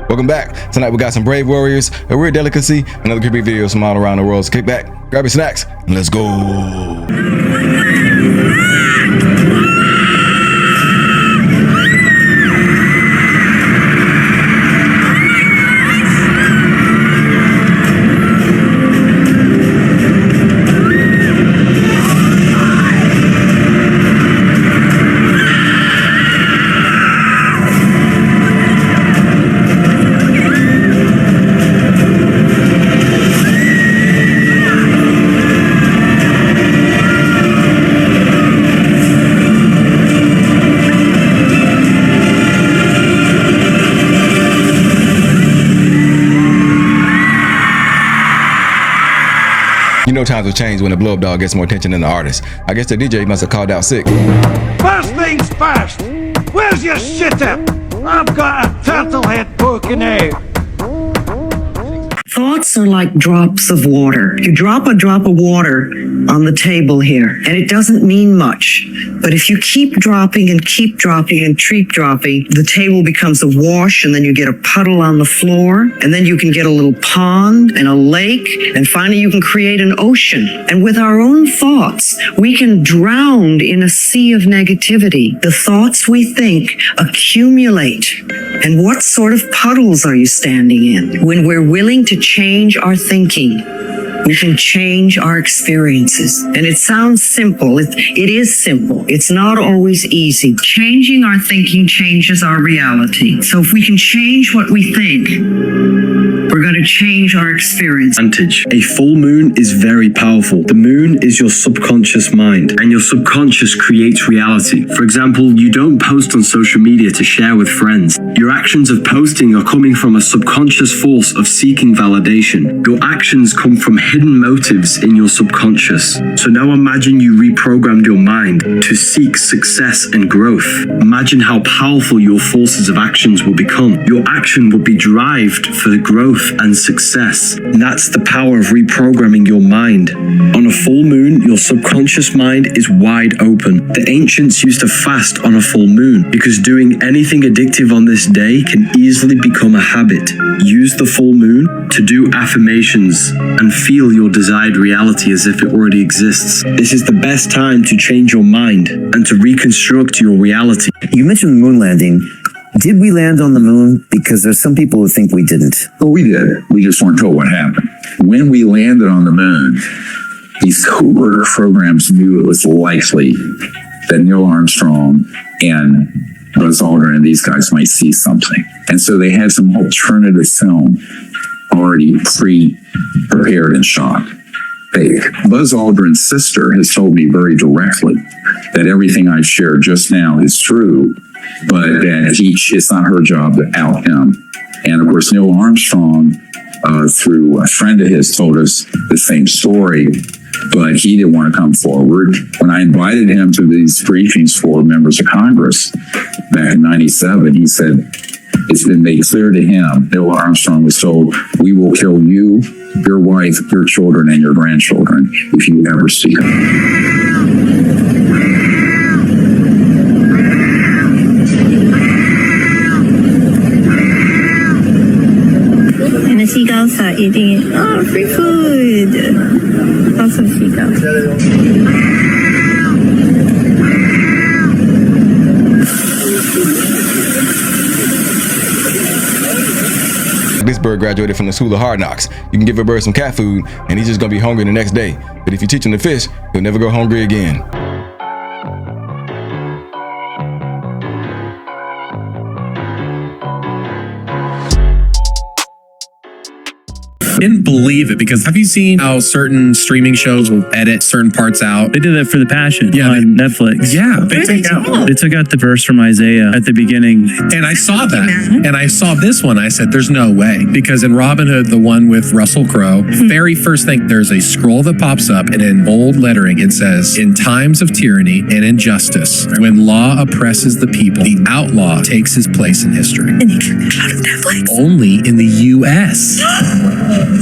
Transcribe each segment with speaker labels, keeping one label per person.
Speaker 1: Welcome back. Tonight we got some brave warriors, a weird delicacy, another creepy videos from all around the world. So kick back, grab your snacks, and let's go. You know times will change when the blow-up dog gets more attention than the artist. I guess the DJ must have called out sick.
Speaker 2: First things first, where's your shitter? I've got a turtle head poking out.
Speaker 3: Thoughts are like drops of water. You drop a drop of water on the table here, and it doesn't mean much. But if you keep dropping and keep dropping and keep dropping, the table becomes a wash, and then you get a puddle on the floor, and then you can get a little pond and a lake, and finally you can create an ocean. And with our own thoughts, we can drown in a sea of negativity. The thoughts we think accumulate. And what sort of puddles are you standing in? When we're willing to change our thinking, we can change our experiences. And it sounds simple. It is simple. It's not always easy. Changing our thinking changes our reality. So if we can change what we think, we're going to change our experience.
Speaker 4: A full moon is very powerful. The moon is your subconscious mind, and your subconscious creates reality. For example, you don't post on social media to share with friends. Your actions of posting are coming from a subconscious force of seeking validation. Your actions come from hidden motives in your subconscious. So now imagine you reprogrammed your mind to seek success and growth. Imagine how powerful your forces of actions will become. Your action will be derived for the growth and success. And that's the power of reprogramming your mind. On a full moon, your subconscious mind is wide open. The ancients used to fast on a full moon because doing anything addictive on this day can easily become a habit. Use the full moon to do affirmations and feel your desired reality as if it already exists. This is the best time to change your mind and to reconstruct your reality.
Speaker 5: You mentioned the moon landing. Did we land on the moon? Because there's some people who think we didn't.
Speaker 6: Well, we did. We just weren't told what happened. When we landed on the moon, these covert programs knew it was likely that Neil Armstrong and Buzz Aldrin and these guys might see something. And so they had some alternative film already pre-prepared and shot. Buzz Aldrin's sister has told me very directly that everything I've shared just now is true, but that it's not her job to out him. And of course, Neil Armstrong, through a friend of his, told us the same story, but he didn't want to come forward. When I invited him to these briefings for members of Congress back in '97, he said, it's been made clear to him, Neil Armstrong was told, we will kill you, your wife, your children, and your grandchildren if you ever see them.
Speaker 7: And the seagulls are eating free food. Lots of seagulls.
Speaker 1: This bird graduated from the school of hard knocks. You can give a bird some cat food and he's just gonna be hungry the next day. But if you teach him to fish, he'll never go hungry again.
Speaker 8: Didn't believe it, because have you seen how certain streaming shows will edit certain parts out?
Speaker 9: They did that for The Passion on Netflix.
Speaker 8: Yeah, they
Speaker 9: took out the verse from Isaiah at the beginning.
Speaker 8: And I saw that, and I saw this one. I said, "There's no way," because in Robin Hood, the one with Russell Crowe, very first thing, there's a scroll that pops up, and in bold lettering it says, "In times of tyranny and injustice, when law oppresses the people, the outlaw takes his place in history."
Speaker 7: And he took it out of Netflix.
Speaker 8: Only in the U.S.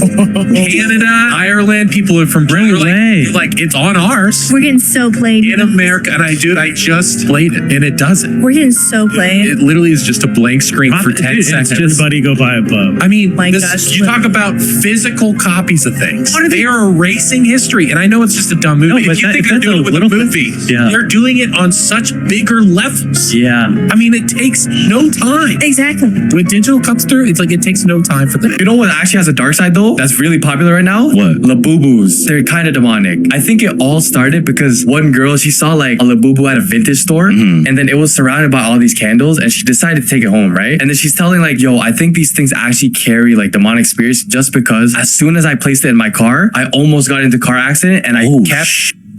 Speaker 8: Canada, Ireland, people are from Britain. Like, it's on ours.
Speaker 7: We're getting so played.
Speaker 8: In America, and I just played it, and it doesn't.
Speaker 7: We're getting so played.
Speaker 8: It literally is just a blank screen for 10 seconds.
Speaker 9: Everybody go buy a boat.
Speaker 8: I mean, you talk about physical copies of things. They are erasing history, and I know it's just a dumb movie. If you think they're doing it with a movie, they're doing it on such bigger levels.
Speaker 9: Yeah.
Speaker 8: I mean, it takes no time.
Speaker 7: Exactly.
Speaker 8: When digital comes through, it's like it takes no time for them.
Speaker 10: You know what actually has a dark side though? That's really popular right now?
Speaker 9: What?
Speaker 10: Labubus. They're kind of demonic. I think it all started because one girl, she saw like a Labubu at a vintage store, and then it was surrounded by all these candles, and she decided to take it home, right? And then she's telling like, yo, I think these things actually carry like demonic spirits, just because as soon as I placed it in my car, I almost got into a car accident, and I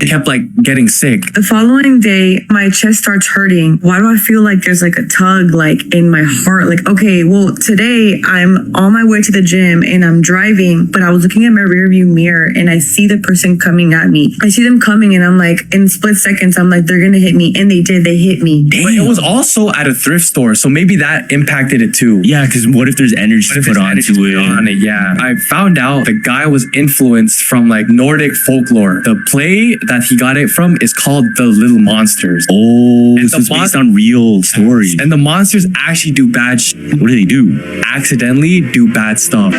Speaker 10: kept like getting sick.
Speaker 11: The following day, my chest starts hurting. Why do I feel like there's like a tug like in my heart? Like, okay, well, today I'm on my way to the gym and I'm driving, but I was looking at my rearview mirror and I see the person coming at me. I see them coming and I'm like, in split seconds, I'm like, they're gonna hit me. And they did, they hit me.
Speaker 10: Damn. But it was also at a thrift store, so maybe that impacted it too.
Speaker 9: Yeah, because what if there's energy to put onto it?
Speaker 10: Yeah. I found out the guy was influenced from like Nordic folklore. The play that he got it from is called The Little Monsters.
Speaker 9: Oh, and it's based on real stories.
Speaker 10: And the monsters actually do bad shit.
Speaker 9: What do they do?
Speaker 10: Accidentally do bad stuff.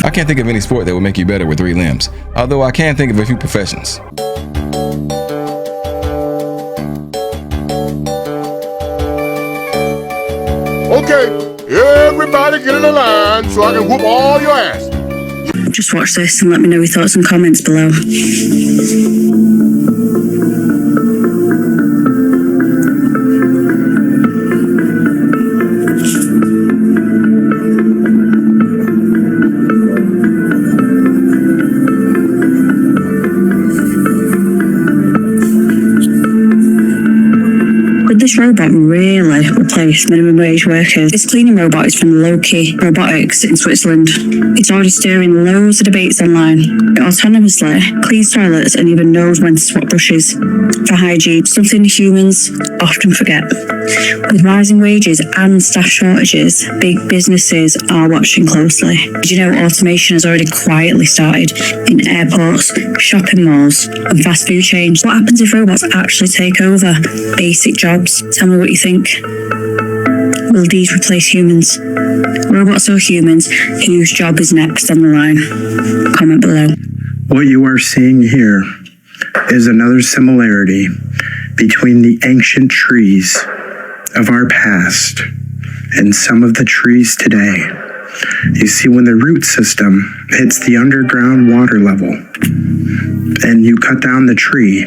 Speaker 1: I can't think of any sport that would make you better with 3 limbs, although I can think of a few professions.
Speaker 12: Okay, everybody get in the line so I can whoop all your ass.
Speaker 7: Just watch this and let me know your thoughts and comments below. This robot really replaced minimum wage workers. This cleaning robot is from 𝐬𝐻𝐫𝐿 Robotics in Switzerland. It's already stirring loads of debates online. It autonomously cleans toilets and even knows when to swap brushes for hygiene, something humans often forget. With rising wages and staff shortages, big businesses are watching closely. Did you know automation has already quietly started in airports, shopping malls, and fast food chains? What happens if robots actually take over basic jobs? Tell me what you think. Will these replace humans? Robots or humans? Whose job is next on the line? Comment below.
Speaker 13: What you are seeing here is another similarity between the ancient trees of our past and some of the trees today. You see, when the root system hits the underground water level and you cut down the tree,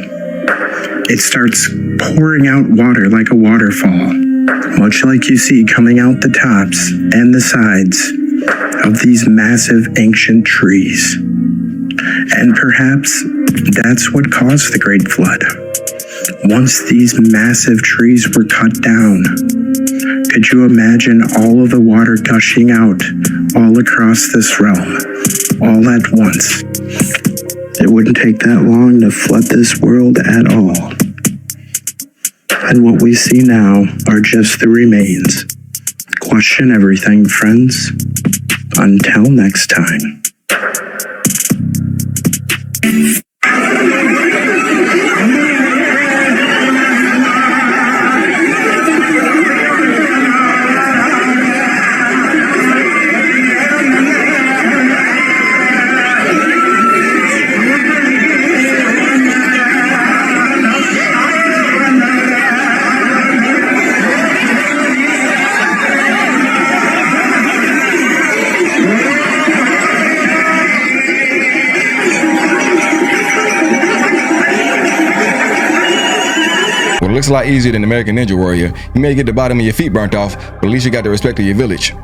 Speaker 13: it starts pouring out water like a waterfall, much like you see coming out the tops and the sides of these massive ancient trees. And perhaps that's what caused the Great Flood. Once these massive trees were cut down, could you imagine all of the water gushing out all across this realm, all at once? It wouldn't take that long to flood this world at all. And what we see now are just the remains. Question everything, friends. Until next time.
Speaker 1: Well, it looks a lot easier than American Ninja Warrior. You may get the bottom of your feet burnt off, but at least you got the respect of your village.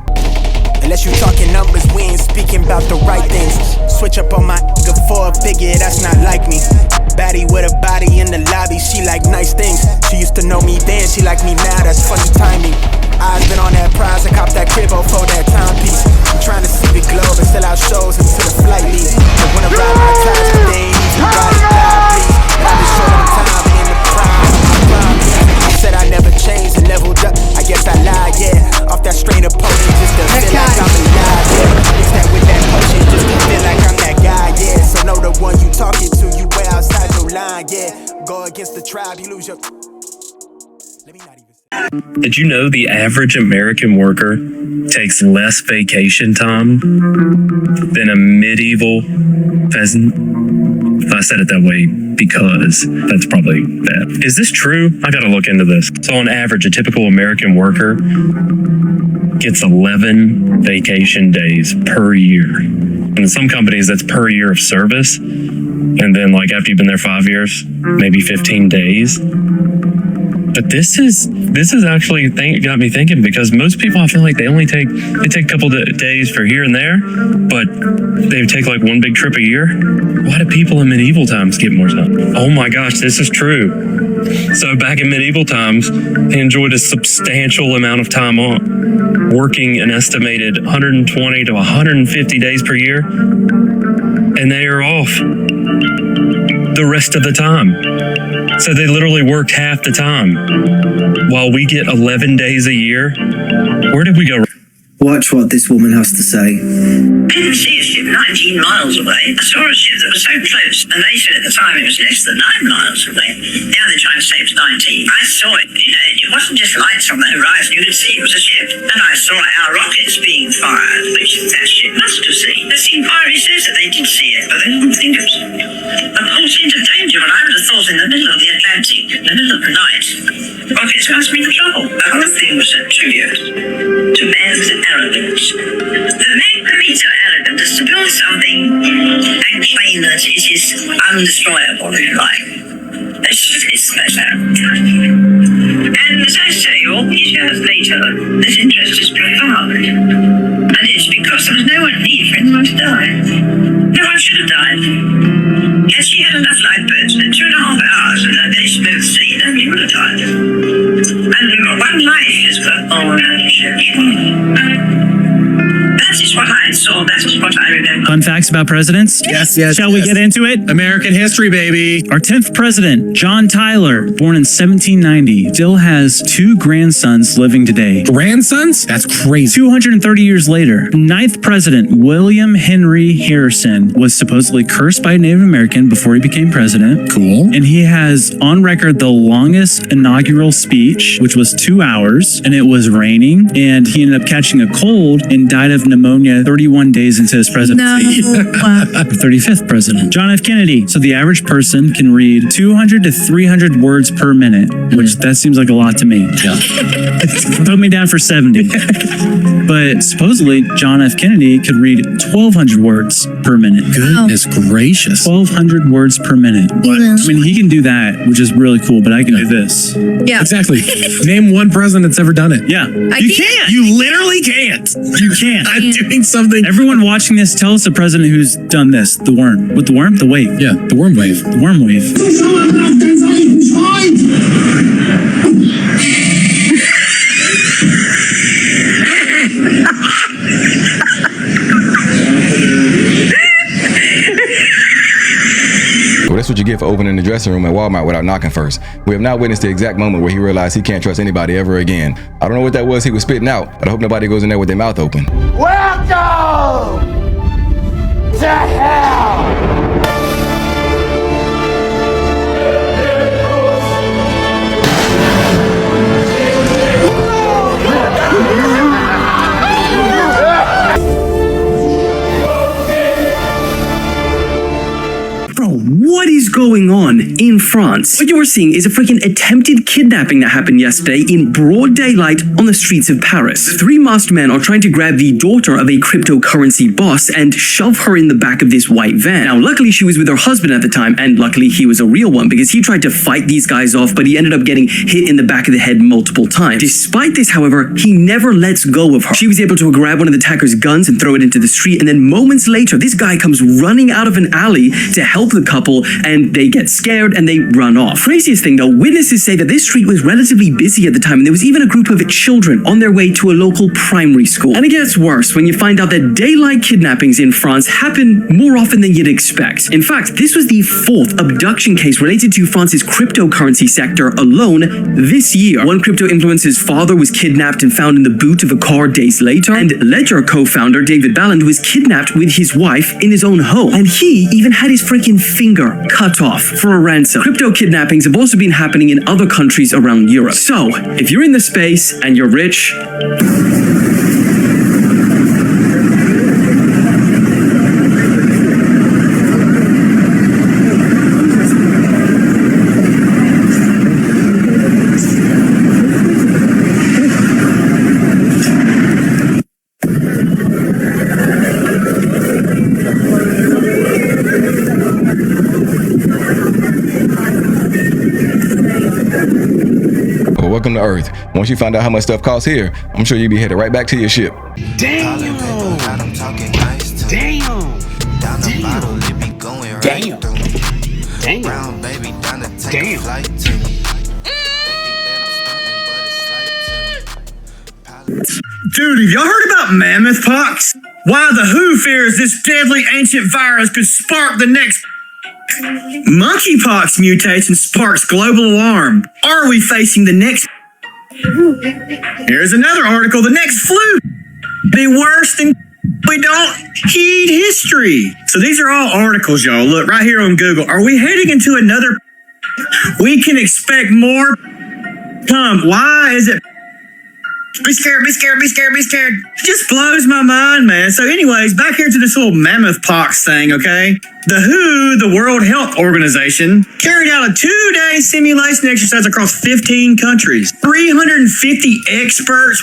Speaker 14: Unless you talking numbers, we ain't speaking about the right things. Switch up on my nigga for a figure, that's not like me. Bad baddie with a body in the lobby. She like nice things. She used to know me then, she like me now. That's funny timing. Eyes been on that prize, I copped that crib for that timepiece. I'm trying to see the globe and sell out shows until the flight leaves. But when I ride my ties, but they ain't easy. Ride it down, please. And I just show them time, be in the prime. I said I never changed and leveled up. I guess I lied, yeah. Off that strain of potion, just to feel like I'm alive, yeah. It's that with that potion, just to feel like I'm that guy, yeah. So know the one you talking to, you way outside your line, yeah. Go against the tribe, you lose your. Let me not even.
Speaker 15: Did you know the average American worker takes less vacation time than a medieval pheasant? I said it that way because that's probably bad. Is this true? I gotta look into this. So on average, a typical American worker gets 11 vacation days per year. And in some companies, that's per year of service. And then like after you've been there 5 years, maybe 15 days. But this is actually got me thinking, because most people, I feel like they take a couple of days for here and there, but they take like one big trip a year. Why do people in medieval times get more time? Oh my gosh, this is true. So back in medieval times, they enjoyed a substantial amount of time off, working an estimated 120 to 150 days per year, and they are off the rest of the time. So they literally worked half the time, while we get 11 days a year. Where did we go?
Speaker 16: Watch what this woman has to say.
Speaker 17: I didn't see a ship 19 miles away. I saw a ship that was so close, and they said at the time it was less than 9 miles away. Now they're trying to say it was 19. I saw it. You know, it wasn't just lights on the horizon. You could see it was a ship. And I saw our rockets being fired, which that ship must have seen. The inquiry says that they did see it, but they didn't think it was a port into danger. And I would have thought in the middle of the Atlantic, in the middle of the night, rockets must be in trouble. The whole thing was a tribute to man's arrogance. The man can be so arrogant as to build something and claim that it is undestroyable, if you like. It's most arrogant. And as I say, all these years later, this interest is profound. And it's because there was no one need for anyone to die. No one should have died. Had she had enough lifeboats in 2.5 hours in a very smooth sea, nobody would have died. And one life is worth more than a ship. That is what I saw. That is what I remember.
Speaker 18: Fun facts about presidents?
Speaker 8: Yes.
Speaker 18: Shall we get into it?
Speaker 8: American history, baby.
Speaker 18: Our 10th president, John Tyler, born in 1790, still has 2 grandsons living today.
Speaker 8: Grandsons? That's crazy.
Speaker 18: 230 years later, 9th president, William Henry Harrison, was supposedly cursed by a Native American before he became president.
Speaker 8: Cool.
Speaker 18: And he has on record the longest inaugural speech, which was 2 hours, and it was raining, and he ended up catching a cold and died of pneumonia 31 days into his presidency.
Speaker 11: No.
Speaker 18: 35th president, John F. Kennedy. So the average person can read 200 to 300 words per minute, which that seems like a lot to me.
Speaker 8: Yeah.
Speaker 18: Put me down for 70. But supposedly John F. Kennedy could read 1,200 words per minute.
Speaker 8: Goodness gracious.
Speaker 18: 1,200 words per minute.
Speaker 11: What?
Speaker 18: I mean, he can do that, which is really cool, but I can do this.
Speaker 11: Yeah.
Speaker 8: Exactly. Name one president that's ever done it.
Speaker 18: Yeah.
Speaker 11: You can't.
Speaker 8: You literally can't.
Speaker 18: You can't.
Speaker 8: I'm doing something.
Speaker 18: Everyone watching this, tell us a president who's done this. The worm. With the worm? The wave.
Speaker 8: Yeah, the worm wave.
Speaker 18: The worm wave.
Speaker 1: Well, that's what you get for opening the dressing room at Walmart without knocking first. We have not witnessed the exact moment where he realized he can't trust anybody ever again. I don't know what that was he was spitting out, but I hope nobody goes in there with their mouth open.
Speaker 2: Welcome to hell!
Speaker 16: What is going on in France? What you're seeing is a freaking attempted kidnapping that happened yesterday in broad daylight on the streets of Paris. The 3 masked men are trying to grab the daughter of a cryptocurrency boss and shove her in the back of this white van. Now, luckily she was with her husband at the time, and luckily he was a real one, because he tried to fight these guys off, but he ended up getting hit in the back of the head multiple times. Despite this, however, he never lets go of her. She was able to grab one of the attacker's guns and throw it into the street, and then moments later, this guy comes running out of an alley to help the couple and they get scared and they run off. Craziest thing though, witnesses say that this street was relatively busy at the time and there was even a group of children on their way to a local primary school. And it gets worse when you find out that daylight kidnappings in France happen more often than you'd expect. In fact, this was the 4th abduction case related to France's cryptocurrency sector alone this year. One crypto influencer's father was kidnapped and found in the boot of a car days later, and Ledger co-founder David Balland was kidnapped with his wife in his own home, and he even had his freaking finger cut off for a ransom. Crypto kidnappings have also been happening in other countries around Europe. So, if you're in the space and you're rich,
Speaker 1: welcome to Earth. Once you find out how much stuff costs here, I'm sure you'll be headed right back to your ship.
Speaker 19: Damn.
Speaker 20: Dude, have y'all heard about mammoth pox? Why the WHO fears this deadly ancient virus could spark the next monkeypox mutation sparks global alarm. Are we facing the next? Here's another article. The next flu be worse than we don't heed history. So these are all articles, y'all. Look right here on Google. Are we heading into another? We can expect more. Why is it? Be scared, be scared, be scared, be scared. It just blows my mind, man. So anyways, back here to this little mammoth pox thing, okay? The WHO, the World Health Organization, carried out a 2-day simulation exercise across 15 countries. 350 experts,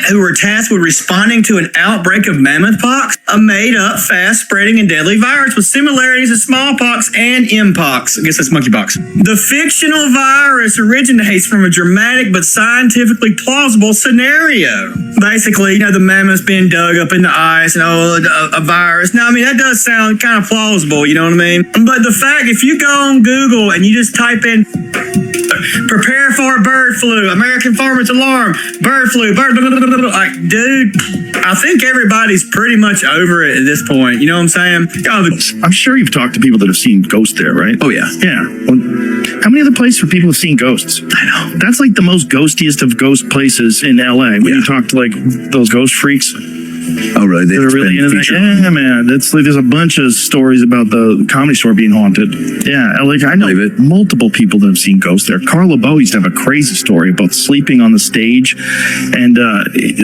Speaker 20: who were tasked with responding to an outbreak of mammoth pox, a made-up, fast-spreading, and deadly virus with similarities to smallpox and mpox. I guess that's monkeypox. The fictional virus originates from a dramatic but scientifically plausible scenario. Basically, the mammoth's being dug up in the ice and a virus. Now, I mean, that does sound kind of plausible, you know what I mean? But the fact, if you go on Google and you just type in prepare for bird flu, American farmers alarm, bird flu, like, dude, I think everybody's pretty much over it at this point. You know what I'm saying?
Speaker 9: I'm sure you've talked to people that have seen ghosts there, right?
Speaker 20: Oh, yeah.
Speaker 9: Yeah. Well, how many other places where people have seen ghosts? I know. That's like the most ghostiest of ghost places in LA. When you talk to like those ghost freaks.
Speaker 6: Oh, really?
Speaker 9: They're really into that. Yeah, man. That's like, there's a bunch of stories about the Comedy Store being haunted. Yeah, like I know multiple people that have seen ghosts there. Carl LeBeau used to have a crazy story about sleeping on the stage, and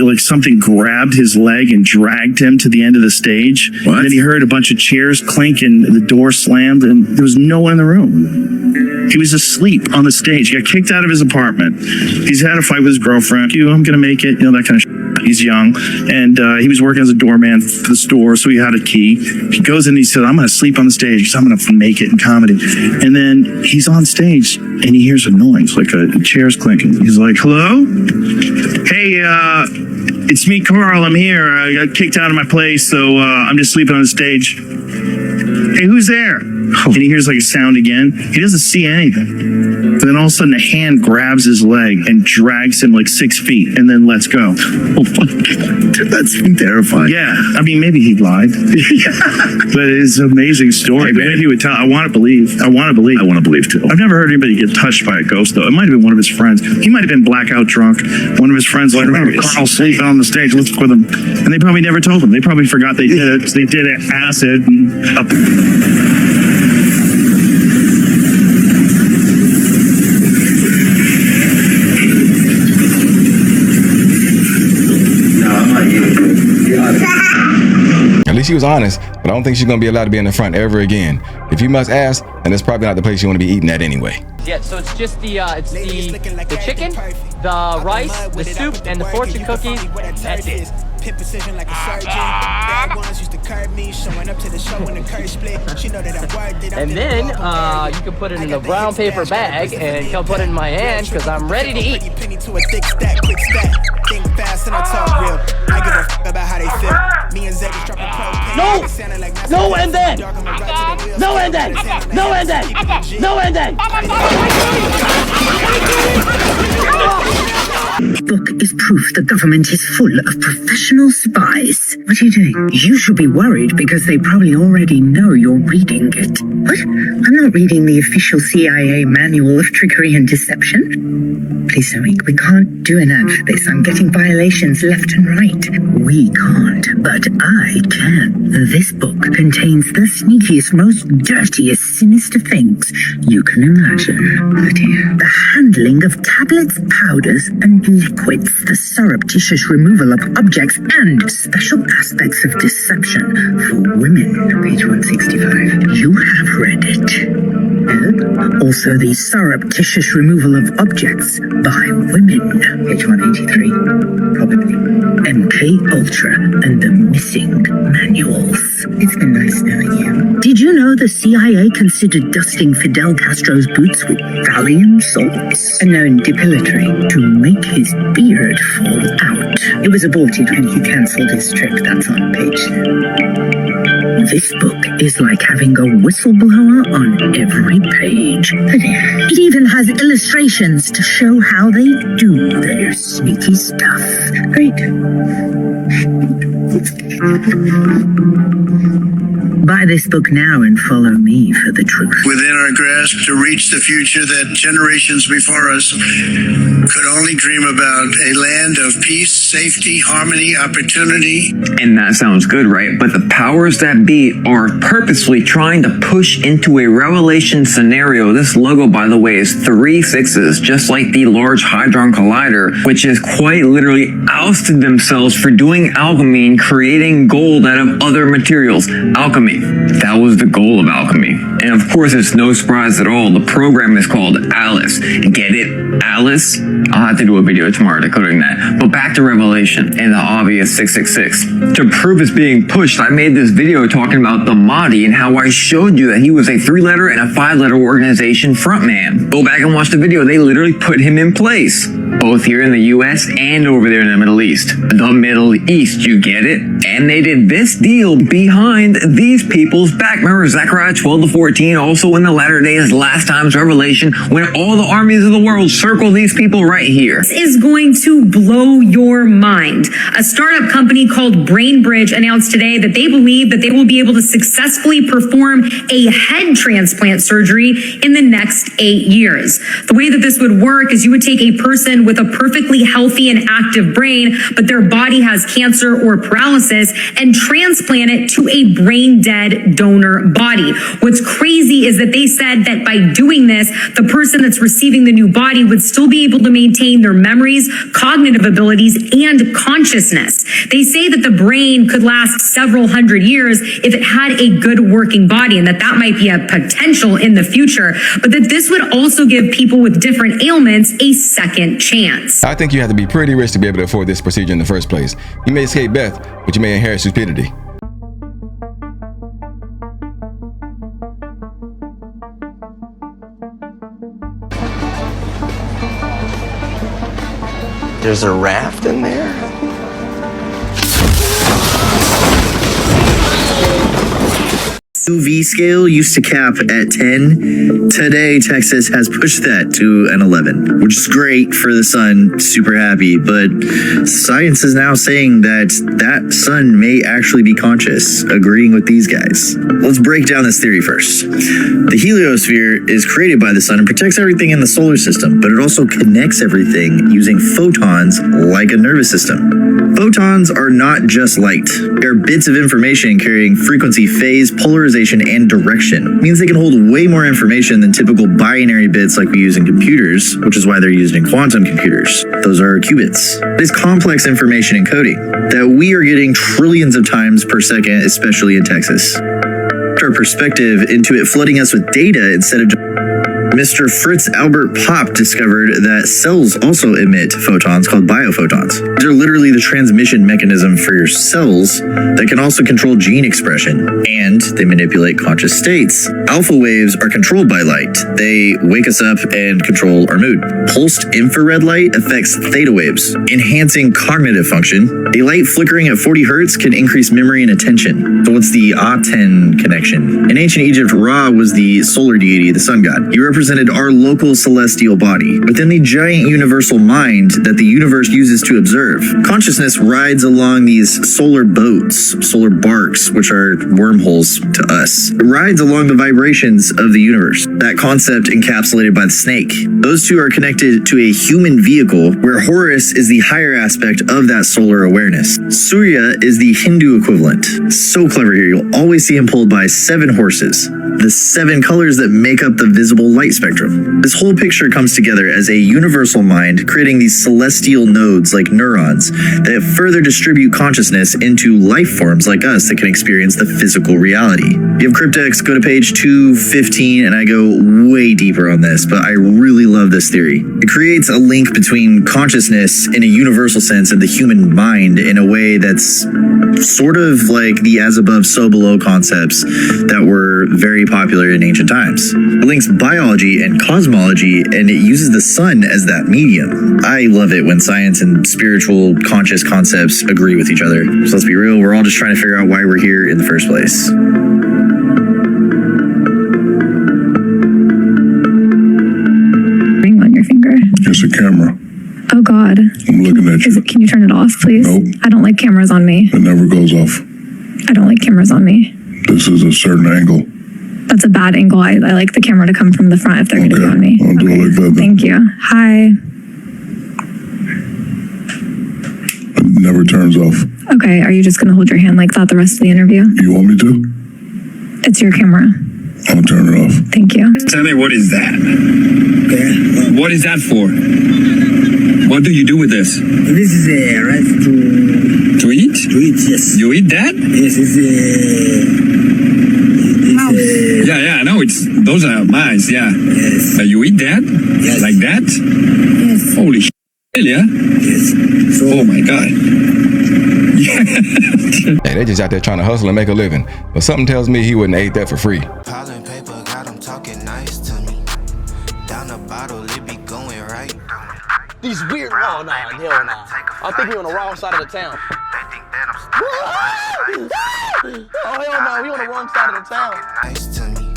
Speaker 9: like something grabbed his leg and dragged him to the end of the stage. What? And then he heard a bunch of chairs clink and the door slammed, and there was no one in the room. He was asleep on the stage. He got kicked out of his apartment. He's had a fight with his girlfriend. I'm gonna make it. That kind of shit. He's young, and he was working as a doorman for the store, so he had a key. He goes in and he said, I'm going to sleep on the stage because I'm going to make it in comedy. And then he's on stage, and he hears a noise, like a chair's clinking. He's like, hello? Hey, it's me, Carl. I'm here. I got kicked out of my place, so I'm just sleeping on the stage. Hey, who's there? And he hears like a sound again. He doesn't see anything. But then all of a sudden a hand grabs his leg and drags him like 6 feet and then lets go. Oh, fuck. Dude, that's terrifying. Yeah. I mean, maybe he lied. But it's an amazing story. Maybe he would tell. I want to believe. I want to believe too. I've never heard anybody get touched by a ghost though. It might have been one of his friends. He might have been blackout drunk. One of his friends like, remember Carl sleeping on the stage. Let's with him. And they probably never told him. They probably forgot they did it. They did it acid and up.
Speaker 1: At least she was honest, but I don't think she's gonna be allowed to be in the front ever again. If you must ask, then it's probably not the place you want to be eating at anyway.
Speaker 21: Yeah, so it's just the chicken, the rice, the soup, and the fortune cookies. That's it. Pin precision like a surgeon. Bad ones used to curb me, showing up to the show when the curve split. She know that I'm worth it. And then you can put it in a brown paper bag and come put it in my hand because I'm ready to eat. Penny to a thick stack, quick stack. Think fast and I talk real. I give a f about how they feel.
Speaker 14: Me and Zed is dropping propane.
Speaker 21: No!
Speaker 14: Sounding like
Speaker 21: No and then! No and then! No and then! No and then!
Speaker 3: This book is proof the government is full of professional spies. What are you doing? You should be worried because they probably already know you're reading it. What? I'm not reading the official CIA manual of trickery and deception. Please, Zoe, we can't do an ad for this. I'm getting violations left and right. We can't, but I can. This book contains the sneakiest, most dirtiest, sinister things you can imagine. Oh dear. The handling of tablets, powders, and liquids, the surreptitious removal of objects, and special aspects of deception for women. Page 165. You have read it. Also, the surreptitious removal of objects by women. Page 183. Probably. MK Ultra and the missing manuals. It's been nice knowing you. Did you know the CIA considered dusting Fidel Castro's boots with Valium salts, a known depilatory, to make his beard fall out? It was aborted when he cancelled his trip. That's on page 10. This book is like having a whistleblower on every page. It even has illustrations to show how they do their sneaky stuff. Great. Buy this book now and follow me for the truth.
Speaker 19: Within our grasp to reach the future that generations before us could only dream about, a land of peace, safety, harmony, opportunity.
Speaker 22: And that sounds good, right? But the powers that be are purposefully trying to push into a revelation scenario. This logo, by the way, is 3 6s, just like the Large Hadron Collider, which has quite literally ousted themselves for doing alchemy and creating gold out of other materials. Alchemy. That was the goal of alchemy. And of course, it's no surprise at all. The program is called Alice. Get it? Alice? I'll have to do a video tomorrow decoding that. But back to Revelation and the obvious 666. To prove it's being pushed, I made this video talking about the Mahdi and how I showed you that he was a 3-letter and a 5-letter organization frontman. Go back and watch the video. They literally put him in place, both here in the US and over there in the Middle East. The Middle East, you get it? And they did this deal behind these people's back. Remember Zechariah 12-14, also in the latter days, last time's Revelation, when all the armies of the world circle these people right here.
Speaker 23: This is going to blow your mind. A startup company called BrainBridge announced today that they believe that they will be able to successfully perform a head transplant surgery in the next 8 years. The way that this would work is you would take a person with a perfectly healthy and active brain, but their body has cancer or paralysis, and transplant it to a brain dead donor body. What's crazy is that they said that by doing this, the person that's receiving the new body would still be able to maintain their memories, cognitive abilities, and consciousness. They say that the brain could last several hundred years if it had a good working body, and that might be a potential in the future, but that this would also give people with different ailments a second chance.
Speaker 1: I think you have to be pretty rich to be able to afford this procedure in the first place. You may escape death, but you may inherit stupidity.
Speaker 24: There's a raft in there?
Speaker 20: UV scale used to cap at 10. Today, Texas has pushed that to an 11, which is great for the sun. Super happy. But science is now saying that that sun may actually be conscious, agreeing with these guys. Let's break down this theory first. The heliosphere is created by the sun and protects everything in the solar system, but it also connects everything using photons like a nervous system. Photons are not just light. They're bits of information carrying frequency, phase, polarization, and direction. It means they can hold way more information than typical binary bits like we use in computers, which is why they're used in quantum computers. Those are qubits. It is complex information encoding that we are getting trillions of times per second, especially in Texas. Our perspective into it flooding us with data instead of
Speaker 4: Mr. Fritz Albert Popp discovered that cells also emit photons called biophotons. They're literally the transmission mechanism for your cells that can also control gene expression, and they manipulate conscious states. Alpha waves are controlled by light. They wake us up and control our mood. Pulsed infrared light affects theta waves, enhancing cognitive function. A light flickering at 40 hertz can increase memory and attention. So what's the Aten connection? In ancient Egypt, Ra was the solar deity, the sun god. He represented our local celestial body within the giant universal mind that the universe uses to observe. Consciousness rides along these solar boats, solar barks, which are wormholes to us. It rides along the vibrations of the universe. That concept encapsulated by the snake. Those two are connected to a human vehicle, where Horus is the higher aspect of that solar awareness. Surya is the Hindu equivalent. So clever here. You'll always see him pulled by 7 horses, the 7 colors that make up the visible light spectrum. This whole picture comes together as a universal mind, creating these celestial nodes like neurons that further distribute consciousness into life forms like us that can experience the physical reality. If you have cryptex, go to page 215 and I go way deeper on this, but I really love this theory. It creates a link between consciousness in a universal sense and the human mind in a way that's sort of like the as above, so below concepts that were very popular in ancient times. It links biology and cosmology, and it uses the sun as that medium. I love it when science and spiritual conscious concepts agree with each other. So let's be real, we're all just trying to figure out why we're here in the first place.
Speaker 5: Ring on your finger.
Speaker 10: It's a camera.
Speaker 5: Oh God.
Speaker 10: I'm looking at you.
Speaker 5: Can you turn it off, please?
Speaker 10: Nope.
Speaker 5: I don't like cameras on me.
Speaker 10: It never goes off.
Speaker 5: I don't like cameras on me.
Speaker 10: This is a certain angle.
Speaker 5: That's a bad angle. I like the camera to come from the front if they're going to be on me.
Speaker 10: I'll do it like that then.
Speaker 5: Thank you. Hi.
Speaker 10: It never turns off.
Speaker 5: Okay, are you just going to hold your hand like that the rest of the interview?
Speaker 10: You want me to?
Speaker 5: It's your camera.
Speaker 10: I'll turn it off.
Speaker 5: Thank you.
Speaker 12: Tell me, what is that? What is that for? What do you do with this?
Speaker 25: This is a rice
Speaker 12: To eat?
Speaker 25: to eat, yes.
Speaker 12: You eat that?
Speaker 25: Yes,
Speaker 12: Yeah, I know. Those are mice, yeah.
Speaker 25: Yes.
Speaker 12: You eat that?
Speaker 25: Yes.
Speaker 12: Like that?
Speaker 25: Yes.
Speaker 12: Holy shit, yeah?
Speaker 25: Yes. So,
Speaker 12: oh my God.
Speaker 1: Hey, they just out there trying to hustle and make a living. But something tells me he wouldn't have ate that for free.
Speaker 14: Piling paper, got him talking nice to me. Down the bottle, it be going right.
Speaker 26: These weird, oh nah, hell nah. I think we're on the wrong side of the town. Oh hell no, we on the wrong side of the town.
Speaker 14: Nice to me.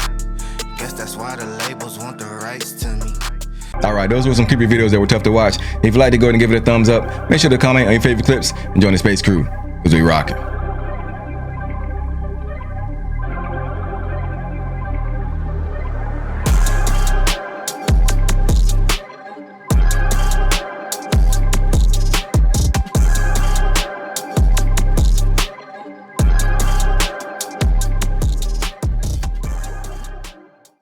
Speaker 14: Guess that's why the labels want the rights to me.
Speaker 1: Alright, those were some creepy videos that were tough to watch. If you'd like to go ahead and give it a thumbs up, make sure to comment on your favorite clips and join the Space Crew, because we rockin'.